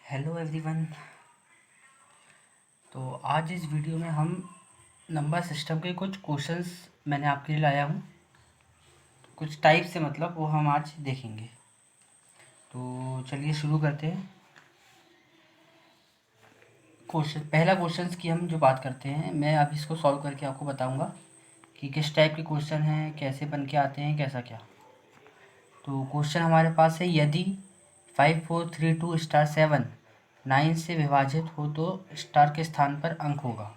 Hello everyone. तो आज इस वीडियो में हम नंबर सिस्टम के कुछ क्वेश्चंस मैंने आपके लिए लाया हूँ। कुछ टाइप से मतलब वो हम आज देखेंगे। तो चलिए शुरू करते हैं। पहला क्वेश्चंस की हम जो बात करते हैं, मैं अभी इसको सॉल्व करके आपको बताऊंगा कि किस टाइप के क्वेश्चन हैं, कैसे बन के आते हैं, कैसा क्या। तो क्वेश्चन हमारे पास है, यदि 5432 स्टार 7 9 से विभाजित हो तो स्टार के स्थान पर अंक होगा।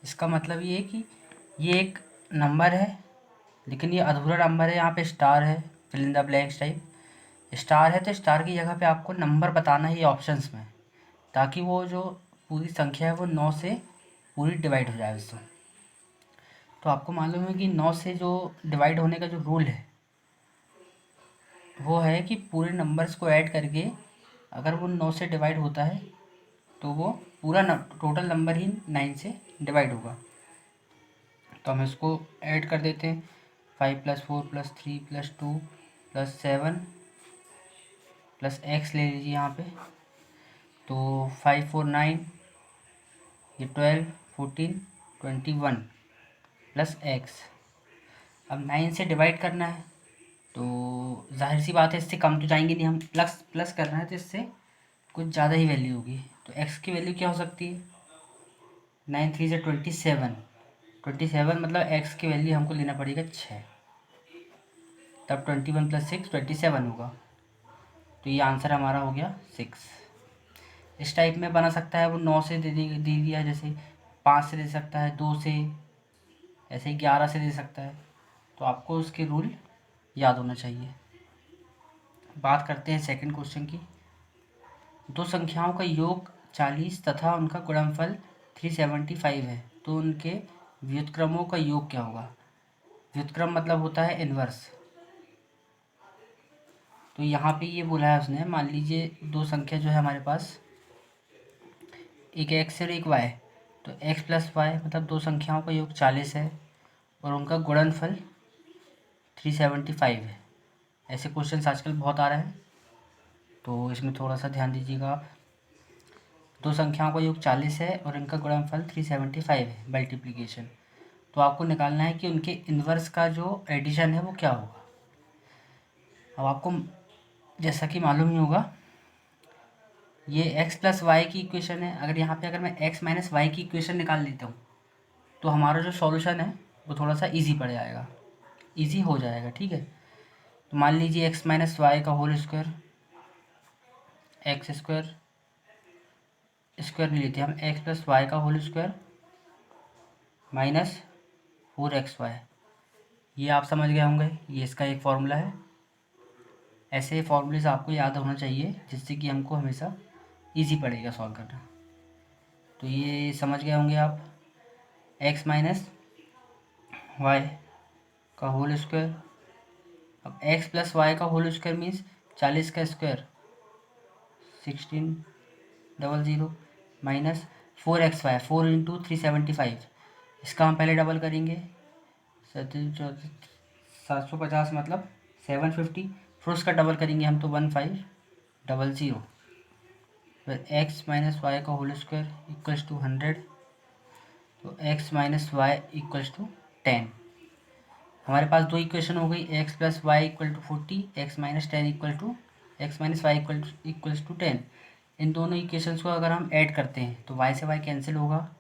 इसका मतलब ये है कि ये एक नंबर है, लेकिन ये अधूरा नंबर है। यहाँ पे स्टार है, fill in the blanks type. Star है तो स्टार की जगह पे आपको नंबर बताना है ये ऑप्शंस में, ताकि वो जो पूरी संख्या है वो 9 से पूरी डिवाइड हो जाए उससे। तो आपको मालूम है कि 9 से जो डिवाइड होने का जो रूल है वो है कि पूरे नंबर्स को ऐड करके अगर वो 9 से डिवाइड होता है तो वो पूरा टोटल नंबर ही 9 से डिवाइड होगा। तो हम इसको ऐड कर देते हैं। 5 + 4 + 3 + 2 + 7 प्लस एक्स ले लीजिए यहाँ पे। तो 5 4 9, ये 12 14 21 प्लस एक्स। अब 9 से डिवाइड करना है तो जाहिर सी बात है इससे कम तो जाएंगे नहीं, हम प्लस प्लस करना है तो इससे कुछ ज़्यादा ही वैल्यू होगी। तो एक्स की वैल्यू क्या हो सकती है? 9 3 से 27। 27 मतलब एक्स की वैल्यू हमको लेना पड़ेगा 6, तब 21 + 6 27 होगा। तो ये आंसर हमारा हो गया 6। इस टाइप में बना सकता है वो 9 से दे दिया, जैसे 5 से दे सकता है, 2 से, ऐसे 11 से दे सकता है। तो आपको उसके रूल याद होना चाहिए। बात करते हैं सेकंड क्वेश्चन की। दो संख्याओं का योग 40 तथा उनका गुणनफल 375 है, तो उनके व्युत्क्रमों का योग क्या होगा? व्युत्क्रम मतलब होता है इन्वर्स। तो यहाँ पे ये बोला है उसने, मान लीजिए दो संख्या जो है हमारे पास, एक एक्स और एक वाई। तो एक्स प्लस वाई मतलब दो संख्याओं का योग 40 है और उनका गुणनफल 375 है। ऐसे क्वेश्चन आजकल बहुत आ रहे हैं, तो इसमें थोड़ा सा ध्यान दीजिएगा आप। दो संख्याओं का योग 40 है और इनका गुणनफल 375 है, मल्टीप्लिकेशन। तो आपको निकालना है कि उनके इन्वर्स का जो एडिशन है वो क्या होगा। अब आपको जैसा कि मालूम ही होगा, ये x प्लस वाई की इक्वेशन है। अगर यहाँ पे अगर मैं x माइनस वाई की इक्वेशन निकाल लेता हूँ तो हमारा जो सॉल्यूशन है वो थोड़ा सा इजी पड़ जाएगा, इजी हो जाएगा। ठीक है, तो मान लीजिए x माइनस वाई का whole square, X square square नहीं लेते हम, एक्स प्लस वाई का होल स्क्वायर माइनस 4xy। ये आप समझ गए होंगे, ये इसका एक फॉर्मूला है। ऐसे फॉर्मूलेज आपको याद होना चाहिए जिससे कि हमको हमेशा इजी पड़ेगा सॉल्व करना। तो ये समझ गए होंगे आप, x माइनस वाई का होल स्क्वायर। अब x प्लस वाई का होल स्क्वायर मीन्स 40 का स्क्वायर 1600 माइनस 4xy, 4 × 375। इसका हम पहले डबल करेंगे, 750 मतलब 750। फिर उसका डबल करेंगे हम तो 1500। फिर x माइनस वाई का होल स्क्वायर इक्वल्स टू 100। तो x minus Y equals to 10। हमारे पास दो इक्वेशन हो गई, x plus Y equal to 40, x minus 10 equal to X minus Y equals to 10। इन दोनों इक्वेशंस को अगर हम ऐड करते हैं तो y से y कैंसिल होगा,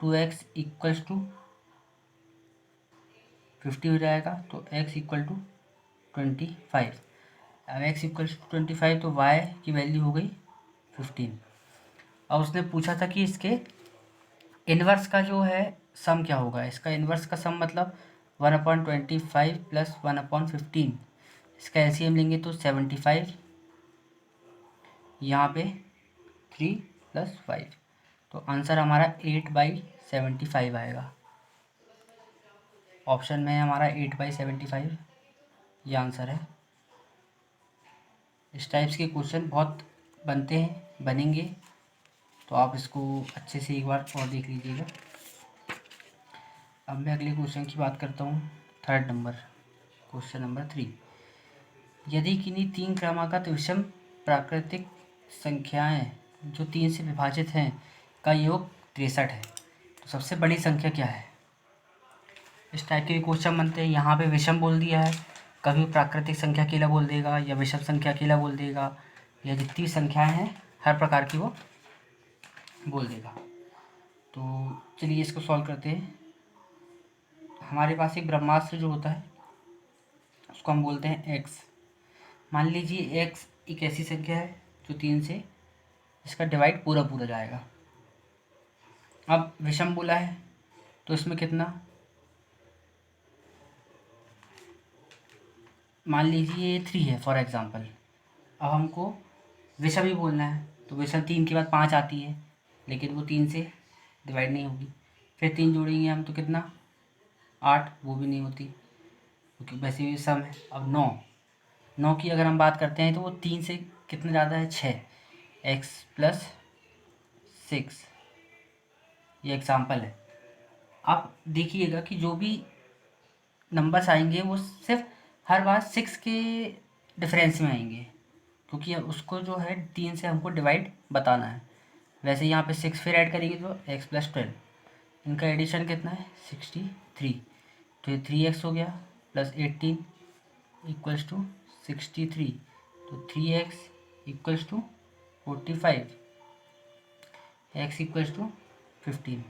2x इक्वल्स टू 50 हो जाएगा। तो x इक्वल टू 25। अब x इक्वल्स टू 25 तो y की वैल्यू हो गई 15। और उसने पूछा था कि इसके इन्वर्स का जो है सम क्या होगा। इसका इन्वर्स का सम मतलब 1/25 प्लस 1/15। इसका एलसीएम लेंगे तो 75, यहाँ पे 3 + 5। तो आंसर हमारा 8/75 आएगा। ऑप्शन में है हमारा 8/75, ये आंसर है। इस टाइप्स के क्वेश्चन बहुत बनते हैं, बनेंगे, तो आप इसको अच्छे से एक बार और देख लीजिएगा। अब मैं अगले क्वेश्चन की बात करता हूँ, थर्ड नंबर, क्वेश्चन नंबर 3। यदि किन्हीं तीन क्रमागत विषम प्राकृतिक संख्याएं जो 3 से विभाजित हैं का योग 63 है। तो सबसे बड़ी संख्या क्या है? इस टाइप के क्वेश्चन बनते हैं। यहाँ पे विषम बोल दिया है, कभी प्राकृतिक संख्या अकेला बोल देगा या विषम संख्या अकेला बोल देगा, या जितनी संख्याएं हैं हर प्रकार की वो बोल देगा। तो चलिए इसको सॉल्व करते हैं। हमारे पास एक ब्रह्मास्त्र जो होता है उसको हम बोलते हैं एक्स। मान लीजिए एक्स एक ऐसी संख्या है जो 3 से इसका डिवाइड पूरा पूरा जाएगा। अब विषम बोला है तो इसमें कितना, मान लीजिए 3 है फॉर एग्ज़ाम्पल। अब हमको विषम ही बोलना है तो विषम 3 के बाद 5 आती है, लेकिन वो 3 से डिवाइड नहीं होगी। फिर 3 जोड़ेंगे हम तो कितना, 8, वो भी नहीं होती क्योंकि वैसे भी सम है। अब 9 की अगर हम बात करते हैं तो वो 3 से कितना ज़्यादा है, 6, एक्स प्लस 6, ये एग्ज़ाम्पल है। आप देखिएगा कि जो भी नंबर्स आएंगे वो सिर्फ हर बार 6 के डिफरेंस में आएंगे, क्योंकि उसको जो है 3 से हमको डिवाइड बताना है। वैसे यहाँ पे 6 फिर ऐड करेंगे तो x प्लस 12, इनका एडिशन कितना है 63। तो ये 3x हो गया प्लस 18 इक्वल्स टू 63। तो 3x equals to 45, x equals to 15।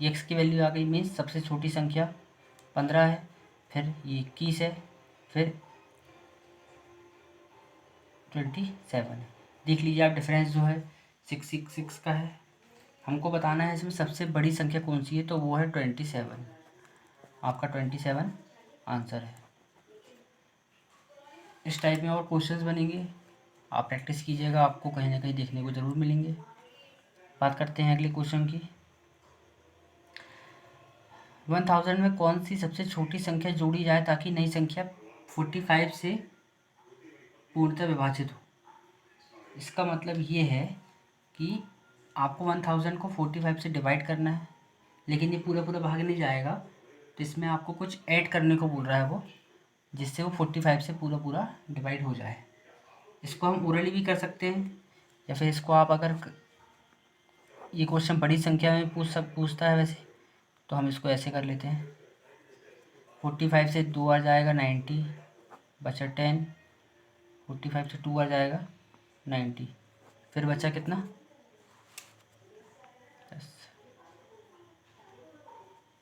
x की वैल्यू आ गई, मीन्स सबसे छोटी संख्या 15 है, फिर ये 21 है, फिर 27 है। देख लीजिए आप, डिफरेंस जो है 666 का है। हमको बताना है इसमें सबसे बड़ी संख्या कौन सी है, तो वो है 27। आपका 27 आंसर है। इस टाइप में और क्वेश्चंस बनेंगे, आप प्रैक्टिस कीजिएगा, आपको कहीं ना कहीं देखने को ज़रूर मिलेंगे। बात करते हैं अगले क्वेश्चन की। 1000 में कौन सी सबसे छोटी संख्या जोड़ी जाए ताकि नई संख्या 45 से पूर्णतः विभाजित हो। इसका मतलब ये है कि आपको 1000 को 45 से डिवाइड करना है, लेकिन ये पूरा पूरा भाग नहीं जाएगा, तो इसमें आपको कुछ ऐड करने को बोल रहा है वो, जिससे वो 45 से पूरा पूरा डिवाइड हो जाए। इसको हम ओरली भी कर सकते हैं, या फिर इसको आप अगर ये क्वेश्चन बड़ी संख्या में पूछता है वैसे, तो हम इसको ऐसे कर लेते हैं। 45 से 2 बार जाएगा 90, बचा 10, 45 से 2 बार जाएगा 90, फिर बचा कितना 10।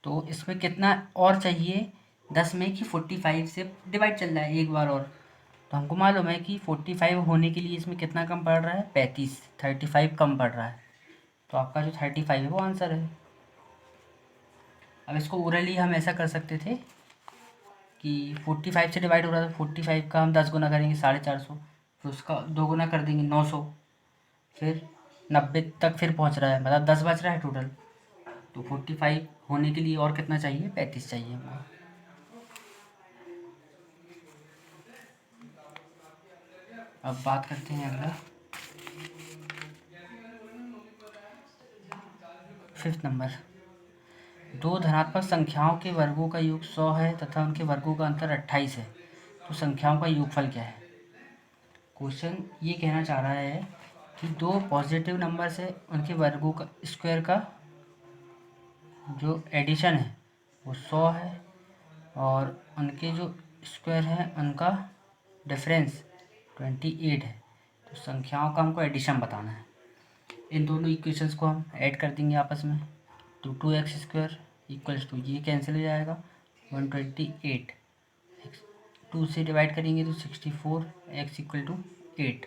तो इसमें कितना और चाहिए 10 में कि 45 से डिवाइड चल रहा है एक बार और। तो हमको मालूम है कि 45 होने के लिए इसमें कितना कम पड़ रहा है, 35, 35 कम पड़ रहा है। तो आपका जो 35 है वो आंसर है। अब इसको ओरली हम ऐसा कर सकते थे कि 45 से डिवाइड हो रहा था, 45 का हम 10 गुना करेंगे 450, फिर उसका 2 गुना कर देंगे 900, फिर 90 तक फिर पहुंच रहा है, मतलब 10 बच रहा है टोटल। तो 45 होने के लिए और कितना चाहिए, 35 चाहिए हमको। अब बात करते हैं अगला 5th नंबर। दो धनात्मक संख्याओं के वर्गों का योग 100 है तथा उनके वर्गों का अंतर 28 है, तो संख्याओं का योगफल क्या है। क्वेश्चन ये कहना चाह रहा है कि दो पॉजिटिव नंबर्स है, उनके वर्गों का स्क्वायर का जो एडिशन है वो 100 है, और उनके जो स्क्वायर हैं उनका डिफरेंस 28 है। तो संख्याओं का हमको एडिशन बताना है। इन दोनों इक्वेशंस को हम ऐड कर देंगे आपस में। तो 2x² इक्वल्स टू, ये कैंसिल हो जाएगा, 128, 2 से डिवाइड करेंगे तो 64, x इक्वल टू 8।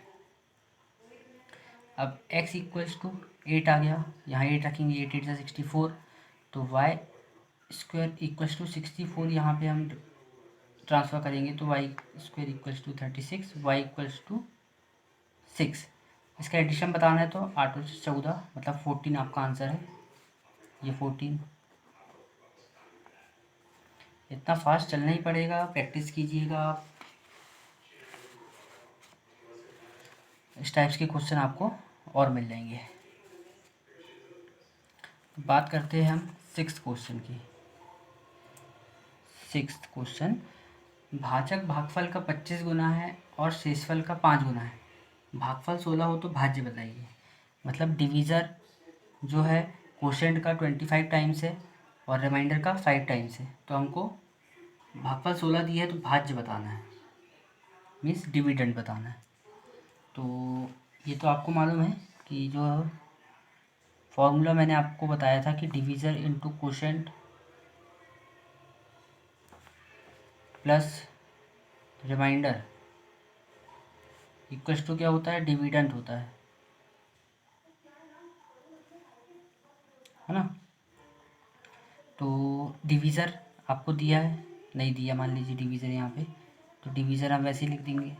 अब x इक्वल्स टू 8 आ गया, यहाँ 8 रखेंगे, 8 8 से 64, तो y स्क्वायर इक्वल्स टू 64 यहाँ पे हम ट्रांसफ़र करेंगे तो y square equals to 36, y equals to 6। इसका एडिशन बताना है तो 8 और 14 मतलब 14 आपका आंसर है, ये 14। इतना फास्ट चलना ही पड़ेगा, प्रैक्टिस कीजिएगा आप। इस टाइप्स के क्वेश्चन आपको और मिल जाएंगे। बात करते हैं हम 6th क्वेश्चन की। 6th क्वेश्चन, भाजक भागफल का 25 गुना है और शेषफल का 5 गुना है, भागफल 16 हो तो भाज्य बताइए। मतलब डिवीज़र जो है कोशेंट का 25 टाइम्स है और रिमाइंडर का 5 टाइम्स है। तो हमको भागफल 16 दिया है तो भाज्य बताना है, मीन्स डिविडेंड बताना है। तो ये तो आपको मालूम है कि जो फॉर्मूला मैंने आपको बताया था कि divisor into quotient plus remainder equals to क्या होता है, डिविडेंड होता है ना। तो डिवीज़र आपको दिया है, नहीं दिया मान लीजिए डिवीज़र यहाँ पे, तो डिवीज़र हम वैसे ही लिख देंगे।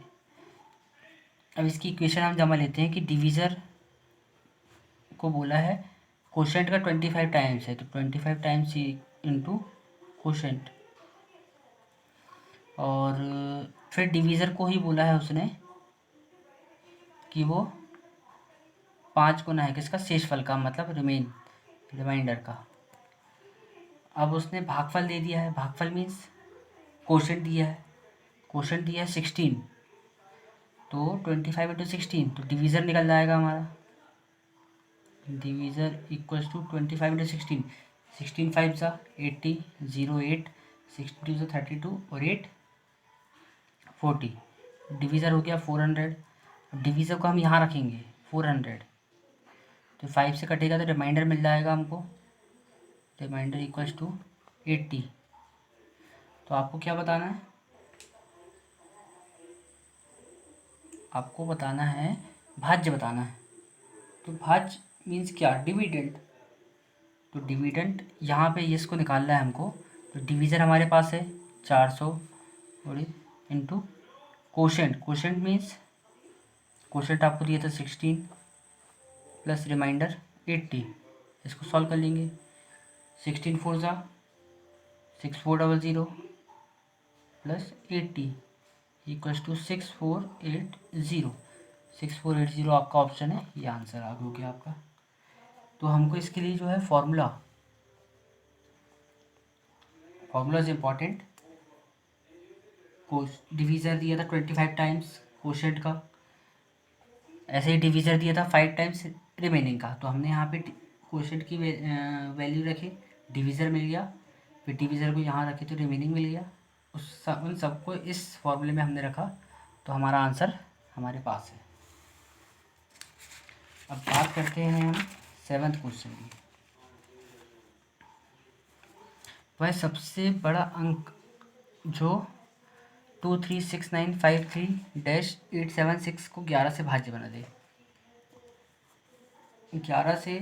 अब इसकी इक्वेशन हम जमा लेते हैं कि डिवीज़र को बोला है कोशेंट का 25 टाइम्स है, तो 25 टाइम्स इंटू कोशेंट, और फिर डिवीज़र को ही बोला है उसने कि वो 5 गुना है किसका, शेषफल का, मतलब रिमाइंडर का। अब उसने भागफल दे दिया है, भागफल मीन्स कोशेंट दिया है, कोशेंट दिया है 16, तो 25 इंटू 16, तो डिवीज़र निकल जाएगा हमारा, डिवीज़र इक्वल्स टू 25 इंटू 16, 16 5 सा 80, 0 8, 62 सा 32 और 8 40, डिवीज़र हो गया 400। अब डिवीज़र को हम यहाँ रखेंगे 400, तो 5 से कटेगा तो रिमाइंडर मिल जाएगा हमको, रिमाइंडर इक्वल्स टू 80। तो आपको क्या बताना है, आपको बताना है भाज्य बताना है। तो भाज्य मीन्स क्या, डिविडेंड। तो डिविडेंड यहाँ पे ये इसको निकालना है हमको, तो डिवीज़र हमारे पास है 400 और into quotient, quotient means quotient आपको दिया था 16 प्लस रिमाइंडर 80, इसको सॉल्व कर लेंगे। 16 4 ज़ा 6400 प्लस 80 इक्वल्स टू 6480, 6480 आपका ऑप्शन है, ये आंसर आ गया आपका। तो हमको इसके लिए जो है फॉर्मूला इज इम्पॉर्टेंट। डिवीज़र दिया था 25 टाइम्स कोशेंट का, ऐसे ही डिवीज़र दिया था 5 टाइम्स रिमेनिंग का, तो हमने यहाँ पे कोशेंट की वैल्यू रखी, डिवीज़र मिल गया, फिर डिवीज़र को यहाँ रखे तो रिमेनिंग मिल गया, उन सबको इस फॉर्मूले में हमने रखा, तो हमारा आंसर हमारे पास है। अब बात करते हैं हम 7th क्वेश्चन की। वह सबसे बड़ा अंक जो 236953-876 को 11 से भाज्य बना दे। 11 से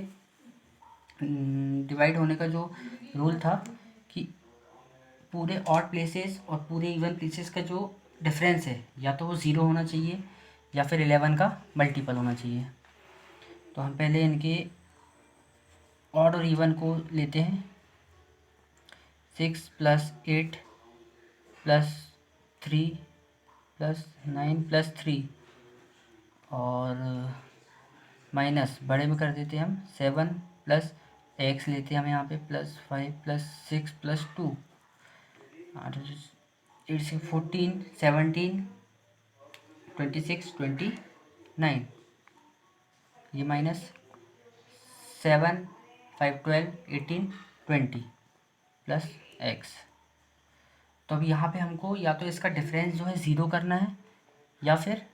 डिवाइड होने का जो रूल था कि पूरे ऑड प्लेसेस और पूरे इवन प्लेसेस का जो डिफरेंस है या तो वो 0 होना चाहिए या फिर 11 का मल्टीपल होना चाहिए। तो हम पहले इनके ऑड और इवन को लेते हैं, 6 प्लस 8 प्लस 3 प्लस 9 प्लस 3 और माइनस बड़े में कर देते हैं हम 7 प्लस एक्स लेते हैं हम यहाँ पे प्लस 5 प्लस 6 प्लस 2, 8 से 14 17 26 29, ये माइनस 7 5 12 18 20 प्लस एक्स। तो अब यहाँ पे हमको या तो इसका डिफरेंस जो है 0 करना है या फिर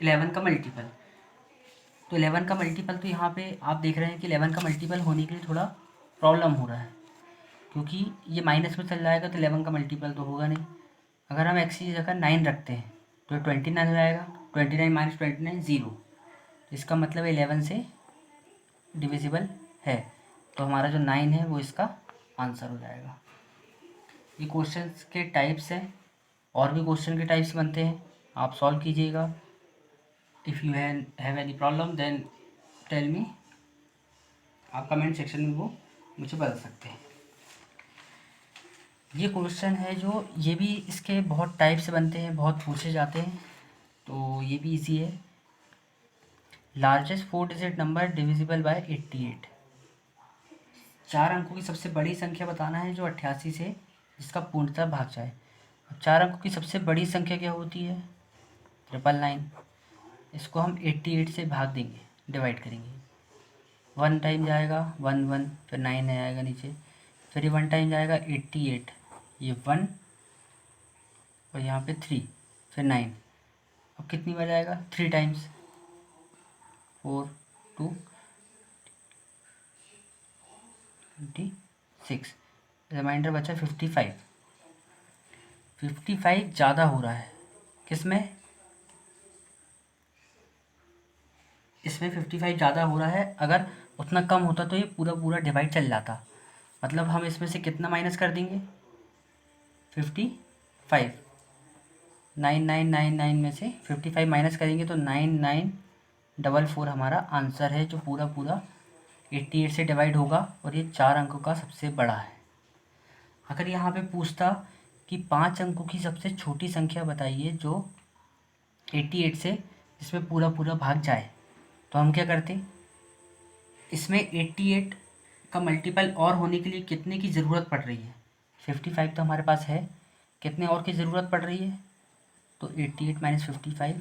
11 का मल्टीपल। तो 11 का मल्टीपल तो यहाँ पे आप देख रहे हैं कि 11 का मल्टीपल होने के लिए थोड़ा प्रॉब्लम हो रहा है, क्योंकि ये माइनस में चल जाएगा तो 11 का मल्टीपल तो होगा नहीं। अगर हम एक्स की जगह 9 रखते हैं तो 29 हो जाएगा, 29 माइनस 29 0, इसका मतलब 11 से डिविजिबल है, तो हमारा जो 9 है वो इसका आंसर हो जाएगा। ये क्वेश्चन के टाइप्स हैं, और भी क्वेश्चन के टाइप्स बनते हैं, आप सॉल्व कीजिएगा। If you have any problem then tell me, आप कमेंट सेक्शन में वो मुझे बता सकते हैं। ये क्वेश्चन है जो, ये भी इसके बहुत टाइप से बनते हैं, बहुत पूछे जाते हैं, तो ये भी इजी है। Largest 4 digit number divisible by 88, 4 अंकों की सबसे बड़ी संख्या बताना है जो 88 से जिसका पूर्णतः भाग जाए। अब 4 अंकों की सबसे बड़ी संख्या क्या होती है, 999, इसको हम 88 से भाग देंगे डिवाइड करेंगे। 1 टाइम जाएगा 1 1, फिर 9 आएगा नीचे, फिर ये 1 टाइम जाएगा 88, ये 1 और यहाँ पे 3, फिर 9। अब कितनी बार जाएगा 3 टाइम्स, 4 2 26, रिमाइंडर बचा 55। 55 ज़्यादा हो रहा है किस में, इसमें 55 ज़्यादा हो रहा है। अगर उतना कम होता तो ये पूरा पूरा डिवाइड चल जाता। मतलब हम इसमें से कितना माइनस कर देंगे 55, 9999 में से 55 माइनस करेंगे तो 9944 हमारा आंसर है, जो पूरा पूरा 88 से डिवाइड होगा और ये 4 अंकों का सबसे बड़ा है। अगर यहाँ पे पूछता कि 5 अंकों की सबसे छोटी संख्या बताइए जो 88 से इसमें पूरा पूरा भाग जाए, तो हम क्या करते, इसमें 88 का मल्टीपल और होने के लिए कितने की ज़रूरत पड़ रही है, 55 तो हमारे पास है, कितने और की ज़रूरत पड़ रही है, तो 88 माइनस 55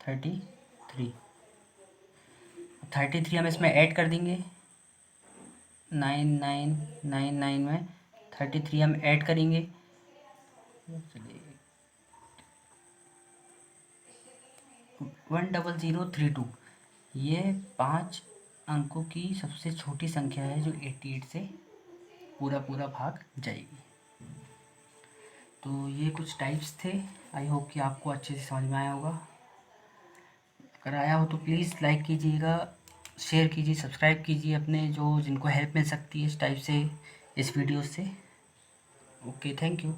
33, 33 हम इसमें ऐड कर देंगे, 9999 में 33 हम ऐड करेंगे, 10032। ये 5 अंकों की सबसे छोटी संख्या है जो 88 से पूरा पूरा भाग जाएगी। तो ये कुछ टाइप्स थे, आई होप कि आपको अच्छे से समझ में आया होगा। अगर आया हो तो प्लीज़ लाइक कीजिएगा, शेयर कीजिए, सब्सक्राइब कीजिए अपने जो जिनको हेल्प मिल सकती है इस टाइप से, इस वीडियो से। Okay, thank you.